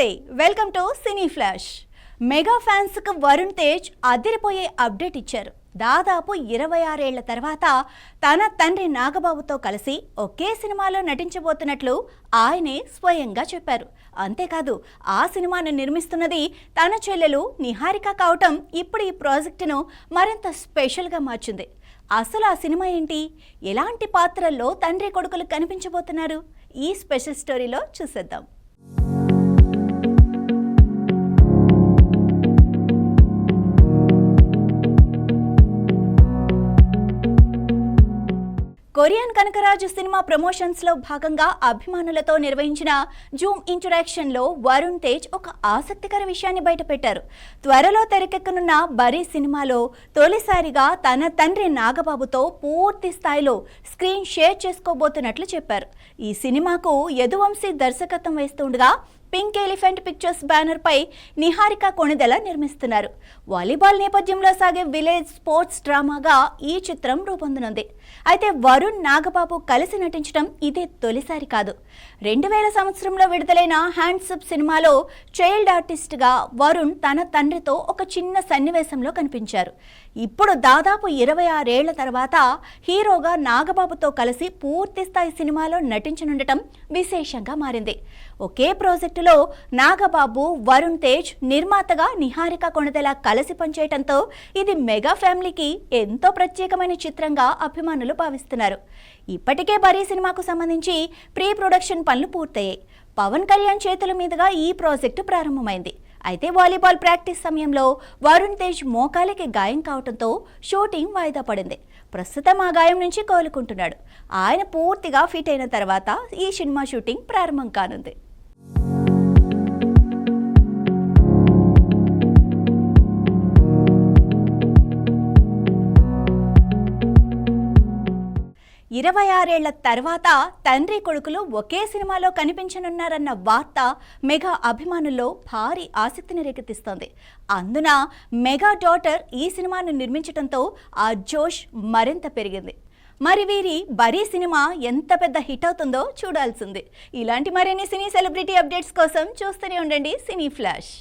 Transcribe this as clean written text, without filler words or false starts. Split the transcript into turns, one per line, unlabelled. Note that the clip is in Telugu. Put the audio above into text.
నమస్తే welcome to cine flash. Mega fans కు వరుణ్ తేజ్ అదిరిపోయే అప్డేట్ ఇచ్చారు. దాదాపు 26 ఏళ్ల తర్వాత తన తండ్రి నాగబాబుతో కలిసి ఒకే సినిమాలో నటించబోతున్నట్లు ఆయనే స్వయంగా చెప్పారు. అంతేకాదు ఆ సినిమాను నిర్మిస్తున్నది తన చెల్లెలు నిహారిక కావటం ఇప్పుడు ఈ ప్రాజెక్టును మరింత స్పెషల్గా మార్చింది. అసలు ఆ సినిమా ఏంటి, ఎలాంటి పాత్రల్లో తండ్రి కొడుకులు కనిపించబోతున్నారు, ఈ స్పెషల్ స్టోరీలో చూసేద్దాం. కొరియన్ కనకరాజు సినిమా ప్రమోషన్స్ లో భాగంగా అభిమానులతో నిర్వహించిన జూమ్ ఇంటరాక్షన్ లో వరుణ్ తేజ్ ఒక ఆసక్తికర విషయాన్ని బయటపెట్టారు. త్వరలో తెరకెక్కనున్న బరీ సినిమాలో తొలిసారిగా తన తండ్రి నాగబాబుతో పూర్తి స్థాయిలో స్క్రీన్ షేర్ చేసుకోబోతున్నట్లు చెప్పారు. ఈ సినిమాకు యదువంశీ దర్శకత్వం వేస్తుండగా పింక్ ఎలిఫెంట్ పిక్చర్స్ బ్యానర్ పై నిహారిక కొణిదెల నిర్మిస్తున్నారు. వాలీబాల్ నేపథ్యంలో సాగే విలేజ్ స్పోర్ట్స్ డ్రామాగా ఈ చిత్రం రూపొందనుంది. అయితే వరుణ్ నాగబాబు కలిసి నటించడం ఇదే తొలిసారి కాదు. 2000 సంవత్సరంలో విడుదలైన హ్యాండ్సప్ సినిమాలో చైల్డ్ ఆర్టిస్ట్ గా వరుణ్ తన తండ్రితో ఒక చిన్న సన్నివేశంలో కనిపించారు. ఇప్పుడు దాదాపు 26 ఏళ్ల తర్వాత హీరోగా నాగబాబుతో కలిసి పూర్తిస్థాయి సినిమాలో నటించనుండటం విశేషంగా మారింది. ఒకే ప్రాజెక్టులో నాగబాబు, వరుణ్ తేజ్ నిర్మాతగా నిహారిక కొణిదెల కలిసి పనిచేయడంతో ఇది మెగా ఫ్యామిలీకి ఎంతో ప్రత్యేకమైన చిత్రంగా అభిమానులు భావిస్తున్నారు. ఇప్పటికే బరీ సినిమాకు సంబంధించి ప్రీ ప్రొడక్షన్ పనులు పూర్తయ్యాయి. పవన్ కళ్యాణ్ చేతుల మీదుగా ఈ ప్రాజెక్టు ప్రారంభమైంది. అయితే వాలీబాల్ ప్రాక్టీస్ సమయంలో వరుణ్ తేజ్ మోకాలికి గాయం కావడంతో షూటింగ్ వాయిదా పడింది. ప్రస్తుతం ఆ గాయం నుంచి కోలుకుంటున్నాడు. ఆయన పూర్తిగా ఫిట్ అయిన తర్వాత ఈ సినిమా షూటింగ్ ప్రారంభం కానుంది. ఇరవై 26 ఏళ్ల తర్వాత తండ్రి కొడుకులు ఒకే సినిమాలో కనిపించనున్నారన్న వార్త మెగా అభిమానుల్లో భారీ ఆసక్తిని రేకెత్తిస్తోంది. అందున మెగా డాటర్ ఈ సినిమాను నిర్మించడంతో ఆ జోష్ మరింత పెరిగింది. మరి వీరి బరీ సినిమా ఎంత పెద్ద హిట్ అవుతుందో చూడాల్సింది. ఇలాంటి మరిన్ని సినీ సెలబ్రిటీ అప్డేట్స్ కోసం చూస్తూనే ఉండండి సినీ ఫ్లాష్.